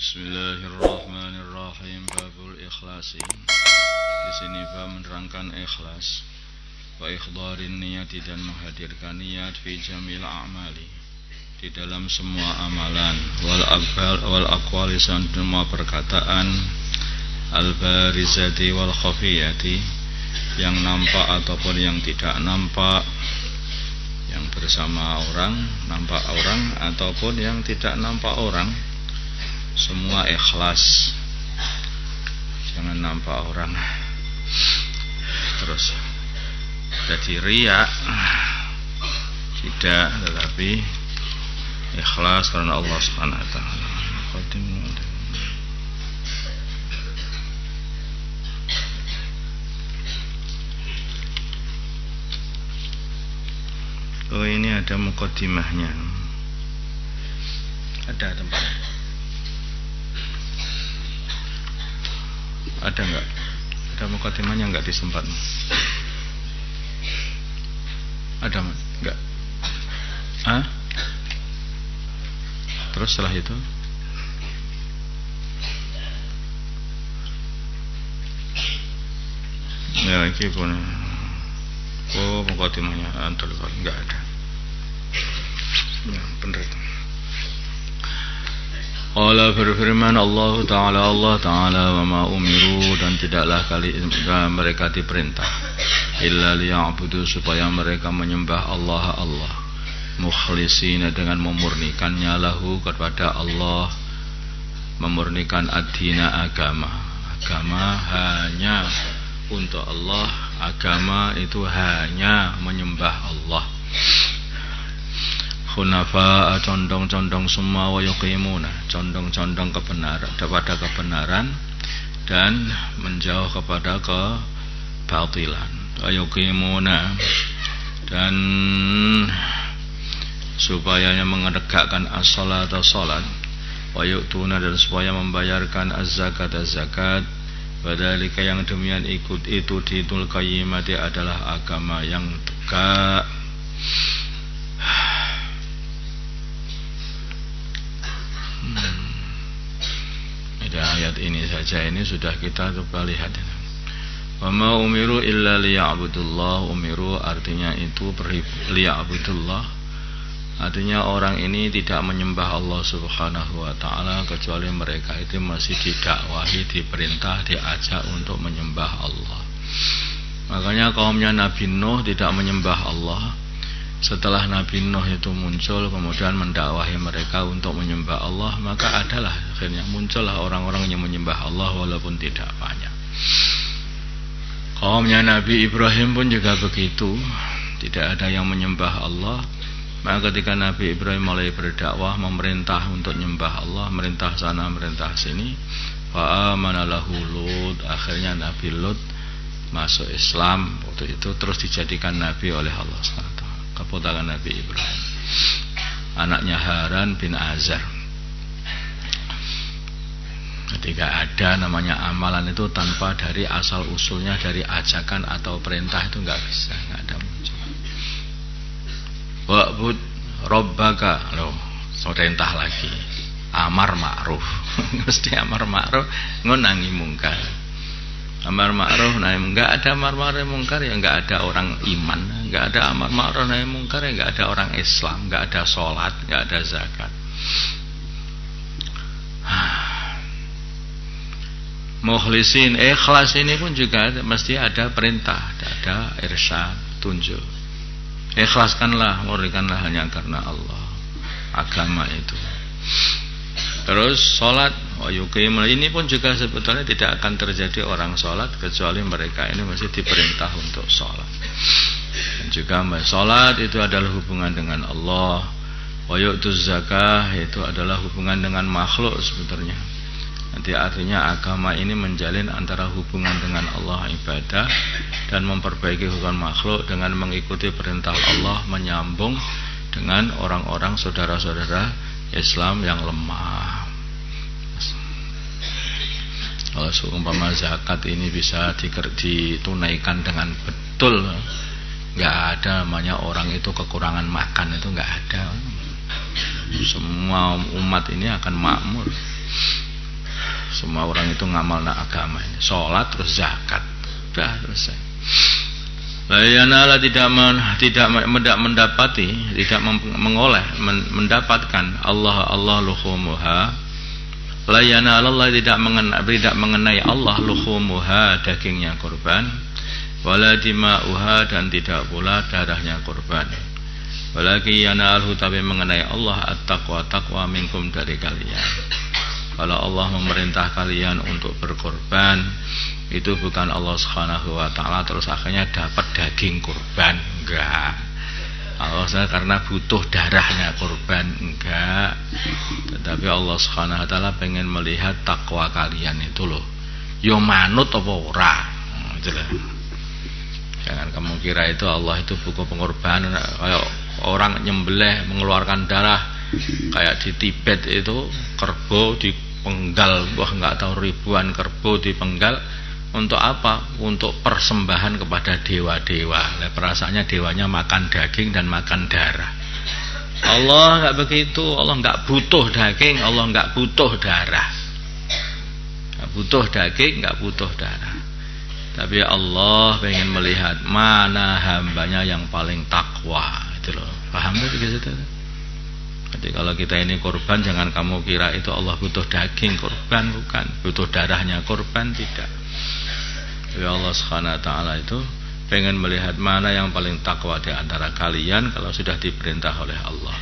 Bismillahirrahmanirrahim. Babul ikhlasi. Di sini bab menerangkan ikhlas. Wa ikhdharin niyati, dan menghadirkan niat fi jamil a'mali, di dalam semua amalan, wal aqwali, semua perkataan, al barizati wal khafiyati, yang nampak ataupun yang tidak nampak, yang bersama orang, nampak orang ataupun yang tidak nampak orang, semua ikhlas. Jangan nampak orang terus jadi riya, tidak, tetapi ikhlas karena Allah Subhanahu wa taala. Oh, ini ada muqaddimahnya. Ada tempatnya? Ada enggak? Ada muqaddimahnya enggak di tempat? Ada enggak? Hah? Terus setelah itu? Ya, ini pun. Oh, muqaddimahnya antul enggak ada. Ya, benar. Allah berfirman, Allah Ta'ala wa ma umiru, dan tidaklah mereka diperintah illa liya'budu, supaya mereka menyembah Allah mukhlisina, dengan memurnikannya lahu, kepada Allah, memurnikan ad-dina, agama hanya untuk Allah, agama itu hanya menyembah Allah. Khunafa, condong-condong semua, wa yuqimuna, condong-condong kebenaran, kepada kebenaran, dan menjauh kepada kebatilan. Wa yuqimuna, dan supaya menegakkan as-salata, salat. Wa yu'tuna, dan supaya membayarkan az-zakat, zakat. Padahal yang demikian ikut itu dinul qayyimati, adalah agama yang tegak. Ayat ini saja ini sudah kita coba lihat. Wa ma umiru illa liya'budullah. Umiru artinya itu liya'budullah, artinya orang ini tidak menyembah Allah Subhanahu wa taala kecuali mereka itu masih didakwahi, diperintah, diajak untuk menyembah Allah. Makanya kaumnya Nabi Nuh tidak menyembah Allah. Setelah Nabi Nuh itu muncul, kemudian mendakwahi mereka untuk menyembah Allah, maka adalah akhirnya muncullah orang-orang yang menyembah Allah walaupun tidak banyak. Kaumnya Nabi Ibrahim pun juga begitu, tidak ada yang menyembah Allah. Maka ketika Nabi Ibrahim mulai berdakwah, memerintah untuk menyembah Allah, merintah sana, merintah sini, fa'amana lahu Lut, akhirnya Nabi Lut masuk Islam. Waktu itu terus dijadikan Nabi oleh Allah SWT, keponakan Nabi Ibrahim, anaknya Haran bin Azar. Ketika ada namanya amalan itu tanpa dari asal usulnya, dari ajakan atau perintah, itu enggak bisa, enggak ada muncul. Wa'bud rabbaka, loh, perintah lagi, amar ma'ruf. Mesti amar ma'ruf, ngunangi mungkar. Amar ma'ruf nahi mungkar, enggak ada amar ma'ruf mungkar ya enggak ada orang iman, enggak ada amar ma'ruf nahi mungkar ya enggak ada orang Islam, enggak ada salat, enggak ada zakat. Mukhlisin, ikhlas ini pun juga mesti ada perintah, ada irsyad, tunjuk. Ikhlaskanlah, murnikanlah hanya karena Allah, agama itu. Terus salat, ini pun juga sebetulnya tidak akan terjadi orang salat kecuali mereka ini masih diperintah untuk salat. Dan juga salat itu adalah hubungan dengan Allah. Wa yu'tuz zakah, itu adalah hubungan dengan makhluk sebetulnya. Nanti artinya agama ini menjalin antara hubungan dengan Allah, ibadah, dan memperbaiki hubungan makhluk dengan mengikuti perintah Allah, menyambung dengan orang-orang saudara-saudara Islam yang lemah. Kalau seumpama zakat ini bisa ditunaikan dengan betul, nggak ada namanya orang itu kekurangan makan, itu nggak ada. Semua umat ini akan makmur. Semua orang itu ngamalna agama ini. Sholat terus zakat. Sudah selesai. Layanala tidak mendapati, tidak mengoleh, mendapatkan Allah luhumuha. Layanala Allah tidak mengenai Allah luhumuha, dagingnya kurban. Wala dima'uha, dan tidak pula darahnya kurban. Walaki yanalhu, tapi mengenai Allah at-taqwa minkum, dari kalian. Kalau Allah memerintah kalian untuk berkorban, itu bukan Allah Subhanahu wa taala terus akhirnya dapat daging kurban, enggak. Allah karena butuh darahnya kurban, enggak. Tetapi Allah Subhanahu wa taala pengen melihat takwa kalian itu loh. Yo manut apa ora? Gitu loh. Jangan kamu kira itu Allah itu buku pengorbanan kayak orang nyembelih mengeluarkan darah kayak di Tibet itu kerbau dipenggal, enggak tahu ribuan kerbau dipenggal. Untuk apa? Untuk persembahan kepada dewa-dewa. Perasaannya dewanya makan daging dan makan darah. Allah enggak begitu. Allah enggak butuh daging, Allah enggak butuh darah. Enggak butuh daging, enggak butuh darah. Tapi Allah pengen melihat mana hambanya yang paling takwa. Itu loh. Paham enggak gitu? Jadi kalau kita ini korban, jangan kamu kira itu Allah butuh daging korban, bukan. Butuh darahnya korban, tidak. Ya Allah Subhanahu wa taala itu pengen melihat mana yang paling takwa di antara kalian kalau sudah diperintah oleh Allah.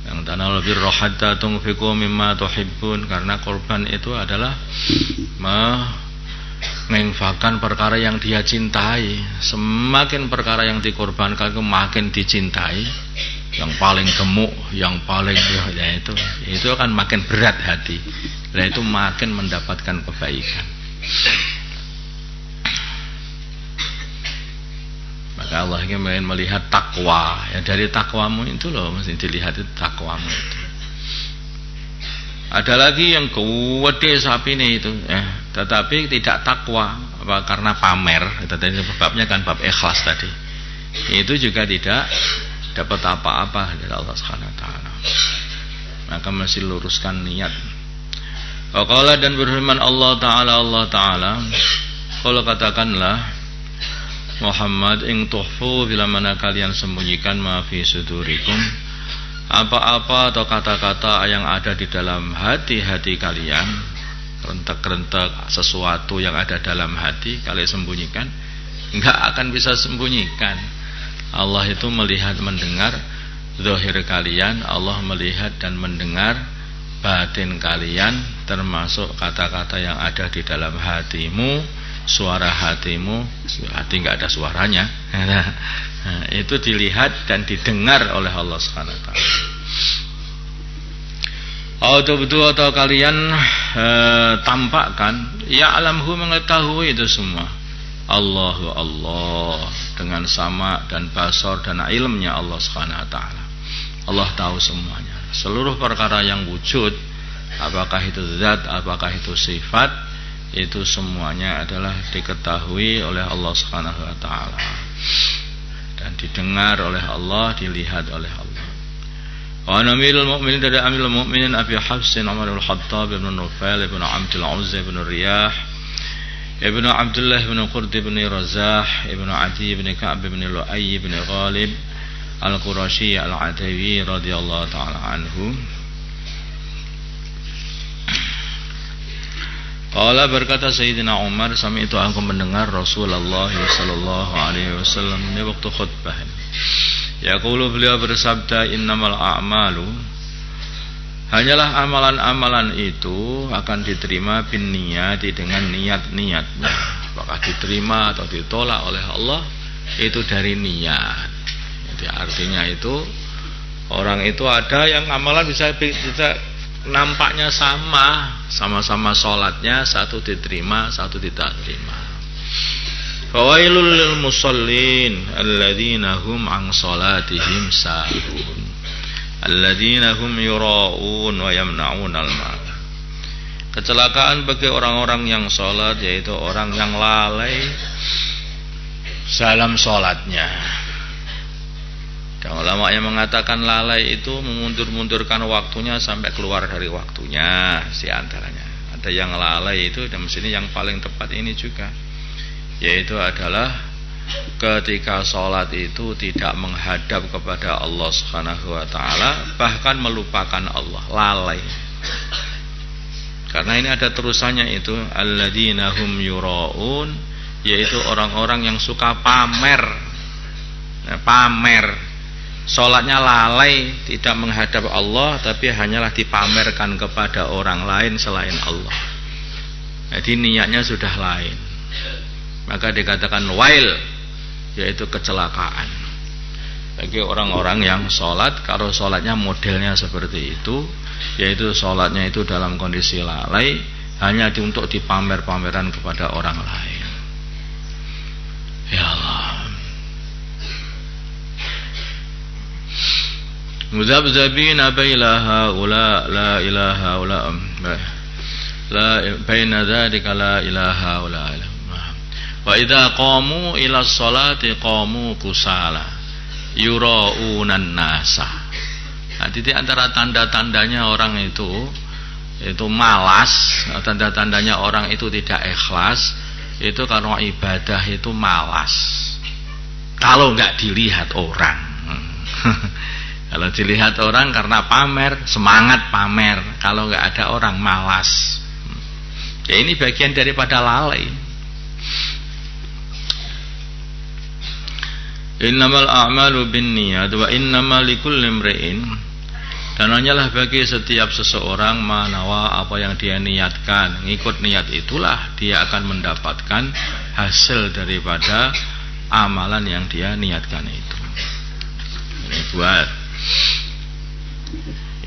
Yang tanawul birra hatta tunfiqu mimma tuhibbun, karena korban itu adalah menginfakkan perkara yang dia cintai. Semakin perkara yang dikorbankan makin dicintai. Yang paling gemuk, yang paling ya itu akan makin berat hati. Dan itu makin mendapatkan kebaikan. Maka Allah ingin melihat takwa. Ya, dari takwamu itu loh mesti dilihat itu takwamu itu. Ada lagi yang gede sapi ini itu, tetapi tidak takwa, karena pamer. Tadi babnya kan bab ikhlas tadi. Itu juga tidak dapat apa-apa dari Allah Subhanahu wa taala. Maka mesti luruskan niat. Qala, dan berfirman Allah taala, kalau katakanlah Muhammad, ing tuhfu, bila mana kalian sembunyikan ma fi sudurikum, apa-apa atau kata-kata yang ada di dalam hati-hati kalian, rentek-rentek sesuatu yang ada dalam hati kalian sembunyikan, enggak akan bisa sembunyikan. Allah itu melihat mendengar zahir kalian, Allah melihat dan mendengar batin kalian, termasuk kata-kata yang ada di dalam hatimu. Suara hatimu, hati enggak ada suaranya. Nah, itu dilihat dan didengar oleh Allah Subhanahu wa taala. Atau kalian tampakkan, ya'lamhu, mengetahui itu semua. Allahu Allah, dengan sama dan basar dan ilmnya Allah Subhanahu wa taala. Allah tahu semuanya. Seluruh perkara yang wujud, apakah itu zat, apakah itu sifat, itu semuanya adalah diketahui oleh Allah Subhanahu wa taala dan didengar oleh Allah, dilihat oleh Allah. Wa amirul mukminin, dari amirul mukminin Abi Hafsin Umar al-Khattab ibn Nufail ibn Abdul Uzza ibn Riyah ibn Abdullah ibn Qurd ibn Razah ibn Adi ibn Ka'b ibn Lu'ay ibn Ghalib al-Qurashi al-Adawi radhiyallahu taala anhu. Qala, berkata Sayyidina Umar, sami itu aku mendengar Rasulullah sallallahu alaihi wasallam ini waktu khutbah. Yaqulu, beliau bersabda, innamal a'malu, hanyalah amalan-amalan itu akan diterima bin niyati, dengan niat-niatnya. Apakah diterima atau ditolak oleh Allah itu dari niat. Jadi artinya itu orang itu ada yang amalan bisa nampaknya sama-sama sholatnya, satu diterima, satu tidak terima. Fawailul lil musallin alladzina hum an sholatihim sahun alladzina hum yura'un wa yamna'un al-mal. Kecelakaan bagi orang-orang yang sholat, yaitu orang yang lalai dalam sholatnya. Dan ulama yang mengatakan lalai itu memundur-mundurkan waktunya sampai keluar dari waktunya, si antaranya. ada yang lalai itu, dan sini yang paling tepat ini juga, yaitu adalah ketika sholat itu tidak menghadap kepada Allah Subhanahu wa ta'ala, bahkan melupakan Allah, lalai. Karena ini ada terusannya itu, alladzina hum yura'un, yaitu orang-orang yang suka pamer. Pamer, sholatnya lalai, tidak menghadap Allah, tapi hanyalah dipamerkan kepada orang lain selain Allah. Jadi niatnya sudah lain, maka dikatakan wail, yaitu kecelakaan bagi orang-orang yang sholat. Kalau sholatnya modelnya seperti itu, yaitu sholatnya itu dalam kondisi lalai, hanya untuk dipamer-pameran kepada orang lain. Ya Allah, muzabzabina baina haula la ilaha illa la baina dzalika la ilaha illa wa idza qamu ila sholati qamu kusala yuraunan nasa. Nah, di antara tanda-tandanya orang itu malas, tanda-tandanya orang itu tidak ikhlas, itu karena ibadah itu malas. Kalau enggak dilihat orang. Kalau dilihat orang karena pamer, semangat pamer. Kalau enggak ada orang, malas. Ya, ini bagian daripada lalai. Innamal a'malu binniyat wa innamal likulli imri'in, dan hanyalah bagi setiap seseorang manawa, apa yang dia niatkan. Ngikut niat itulah dia akan mendapatkan hasil daripada amalan yang dia niatkan itu. Ini buat,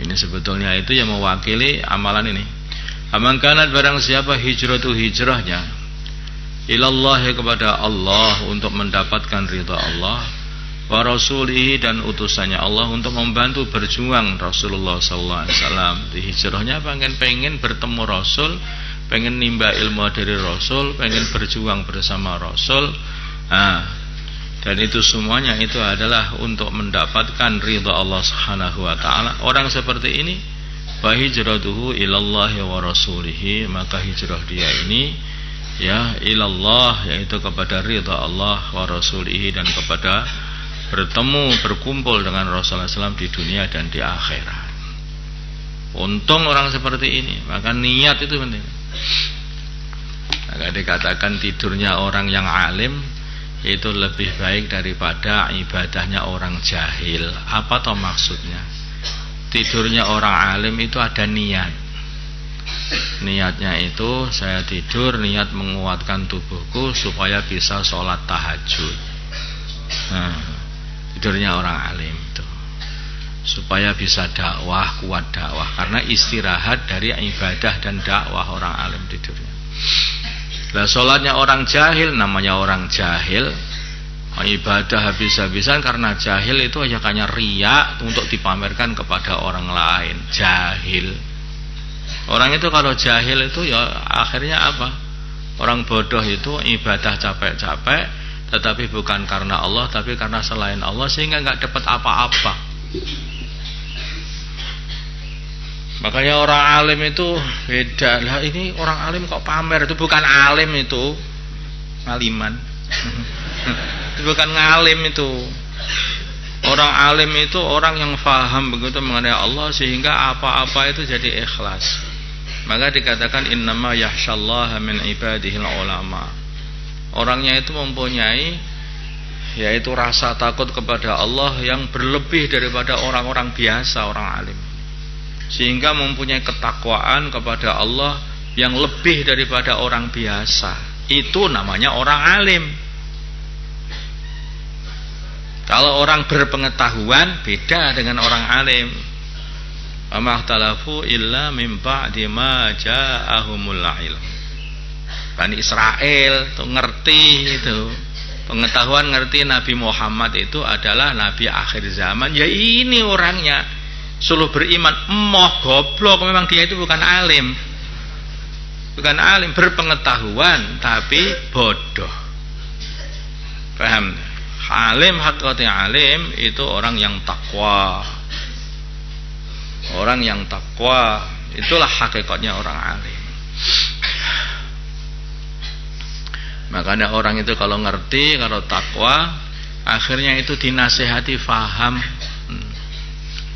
ini sebetulnya itu yang mewakili amalan ini. Amankanat, barang siapa hijratu, hijrahnya ilallahi, kepada Allah, untuk mendapatkan ridha Allah, wa rasulihi, dan utusannya Allah, untuk membantu berjuang Rasulullah sallallahu alaihi wasallam. Di hijrahnya pengen bertemu Rasul, pengen nimba ilmu dari Rasul, pengen berjuang bersama Rasul. Dan itu semuanya itu adalah untuk mendapatkan ridha Allah Subhanahu wa taala. Orang seperti ini, fa hijratuhu ilallahi wa rasulihi, maka hijrah dia ini ya ilallah, yaitu kepada ridha Allah, wa rasulihi, dan kepada berkumpul dengan Rasulullah SAW di dunia dan di akhirat. Untung orang seperti ini, maka niat itu penting. Maka dikatakan tidurnya orang yang alim itu lebih baik daripada ibadahnya orang jahil. Apa toh maksudnya? Tidurnya orang alim itu ada niat. Niatnya itu, saya tidur niat menguatkan tubuhku supaya bisa sholat tahajud. Tidurnya orang alim itu supaya bisa dakwah, kuat dakwah, karena istirahat dari ibadah dan dakwah orang alim tidurnya. Lah sholatnya orang jahil, namanya orang jahil, ibadah habis-habisan karena jahil itu hanya riya untuk dipamerkan kepada orang lain. Jahil. Orang itu kalau jahil itu ya akhirnya apa? Orang bodoh itu ibadah capek-capek, tetapi bukan karena Allah, tapi karena selain Allah, sehingga nggak dapat apa-apa. Makanya orang alim itu beda. Lah ini orang alim kok pamer, itu bukan alim, itu ngaliman. Itu bukan ngalim itu. Orang alim itu orang yang faham begitu mengenai Allah, sehingga apa-apa itu jadi ikhlas. Maka dikatakan innama yakhsyallaha min ibadihil ulama. Orangnya itu mempunyai yaitu rasa takut kepada Allah yang berlebih daripada orang-orang biasa, orang alim, sehingga mempunyai ketakwaan kepada Allah yang lebih daripada orang biasa. Itu namanya orang alim. Kalau orang berpengetahuan beda dengan orang alim. Wa mahtalafu illa min ba'di ma ja'ahumul ilm. Bani Israel tuh ngerti itu, pengetahuan, ngerti Nabi Muhammad itu adalah Nabi akhir zaman. Ya ini orangnya suruh beriman, goblok, memang dia itu bukan alim. Bukan alim, berpengetahuan tapi bodoh. Paham? Alim, hakikatnya alim itu orang yang takwa. Orang yang takwa itulah hakikatnya orang alim. Makanya orang itu kalau ngerti, kalau takwa, akhirnya itu dinasehati faham.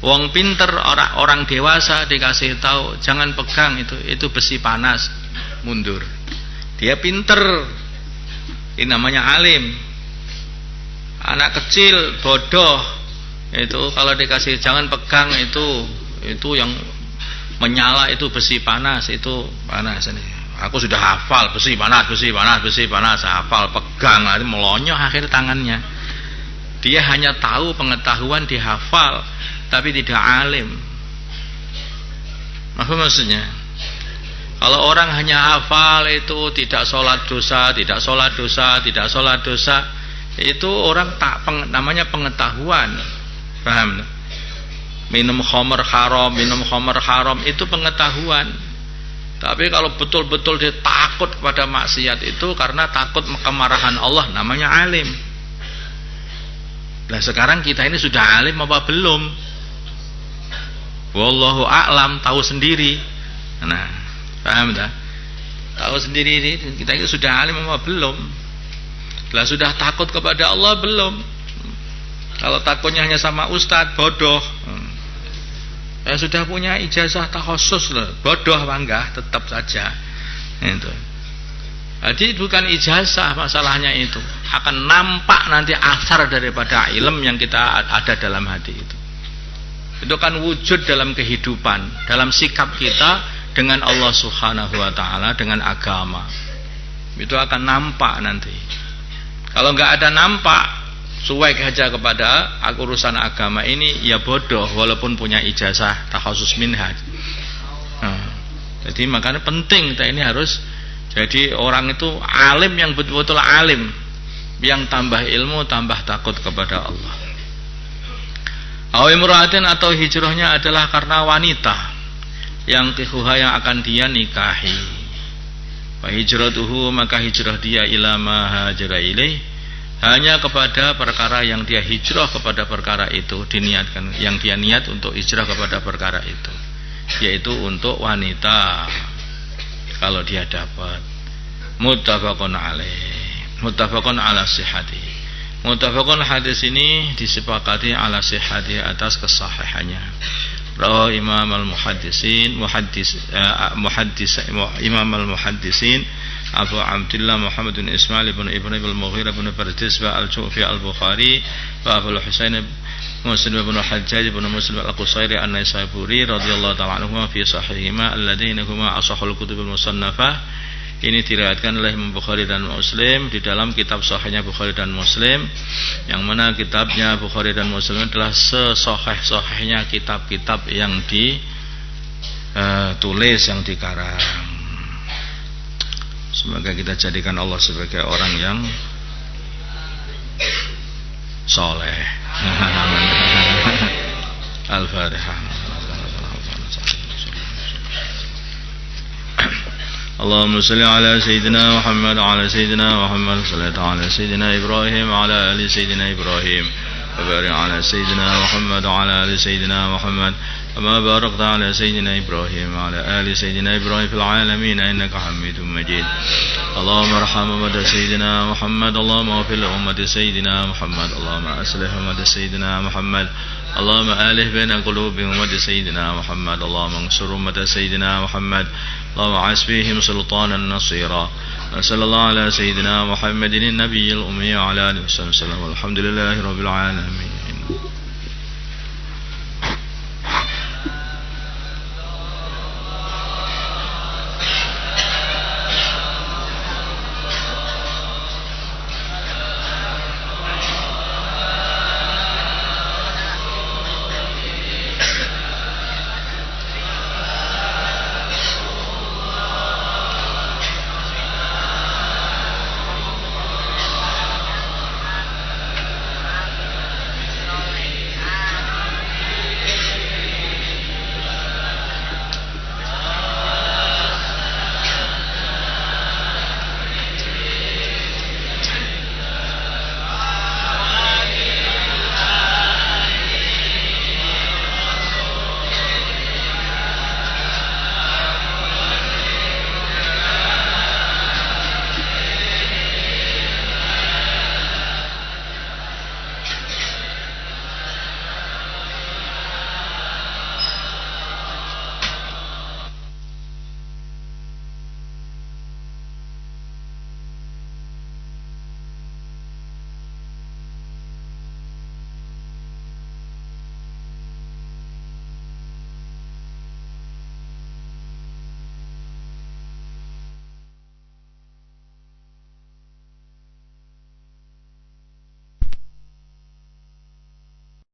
Wong pinter, orang dewasa dikasih tahu jangan pegang itu besi panas, mundur. Dia pinter, ini namanya alim. Anak kecil bodoh, itu kalau dikasih jangan pegang itu yang menyala, itu besi panas, itu panas ini. Aku sudah hafal besi panas, hafal, pegang, nanti melonyoh akhir tangannya. Dia hanya tahu pengetahuan, dihafal, tapi tidak alim. Apa maksudnya? Kalau orang hanya hafal itu tidak sholat dosa, itu orang namanya pengetahuan. Paham? Minum khamr haram itu pengetahuan. Tapi kalau betul-betul dia takut kepada maksiat itu karena takut kemarahan Allah, namanya alim. Nah sekarang kita ini sudah alim apa belum? Wallahu a'lam, tahu sendiri. Nah, paham tak? Tahu sendiri ini kita ini sudah alim apa belum? Lah sudah takut kepada Allah belum? Kalau takutnya hanya sama ustadz, bodoh. Sudah punya ijazah takhusus loh, bodoh apa enggak, tetap saja itu. Jadi bukan ijazah masalahnya, itu akan nampak nanti asar daripada ilmu yang kita ada dalam hati itu kan wujud dalam kehidupan, dalam sikap kita dengan Allah Subhanahu wa ta'ala, dengan agama, itu akan nampak nanti. Kalau enggak ada nampak, cuek aja kepada urusan agama ini, ya bodoh walaupun punya ijazah takhusus minhaj. Jadi makanya penting kita ini harus jadi orang itu alim yang betul-betul alim, yang tambah ilmu, tambah takut kepada Allah. Awimra'atin atau hijrahnya adalah karena wanita yang tihuha yang akan dia nikahi. Wa hijratuhu, maka hijrah dia ila ma hajara ilaih, hanya kepada perkara yang dia hijrah kepada perkara itu, diniatkan yang dia niat untuk hijrah kepada perkara itu, yaitu untuk wanita kalau dia dapat. Muttafaqun alaih, muttafaqun ala sihhati. Muttafaqun, hadis ini disepakati ala sihhati, atas kesahihannya. Rawahu Imam al-Muhaddisin, Imam al-Muhaddisin Abu Abdullah Muhammad bin Ismail bin Ibrahim al-Mughirah bin Bardisbah al-Ju'fi al-Bukhari wa Abu al-Husain Muslim bin Hajjaj bin Muslim al-Qusairi an-Naisaburi radhiyallahu ta'ala anhuma fi sahihima alladziina huma ashahul kutub al-musannafah. Ini diriwayatkan oleh Imam Bukhari dan Muslim di dalam kitab sahihnya Bukhari dan Muslim, yang mana kitabnya Bukhari dan Muslim adalah sesahih-sahihnya kitab-kitab yang ditulis, yang dikarang. Semoga kita jadikan Allah sebagai orang yang soleh. Al-Fatihah. Allahumma salli ala Sayyidina Muhammad wa ala Sayyidina Muhammad, salatu ala Sayyidina Ibrahim wa ala ali Sayyidina Ibrahim, wa barik ala Sayyidina Muhammad wa ala ali Sayyidina Muhammad, kama barakta ala Sayyidina Ibrahim wa ala ali Sayyidina Ibrahim fil alamin innaka Hamidum Majid. Allahumma arham ummata Sayyidina Muhammad, Allahumma ighfir li ummati Sayyidina Muhammad, Allahumma aslih ummata Sayyidina Muhammad, Allahumma alih baina qulubi ummati Sayyidina Muhammad, Allahumma ansur ummata Sayyidina Muhammad, Allahumma asbihim sultanan nasira. Sallallahu ala Sayyidina Muhammadin nabiyil ummi wa ala alihi wasallam. Alhamdulillahi rabbil alamin.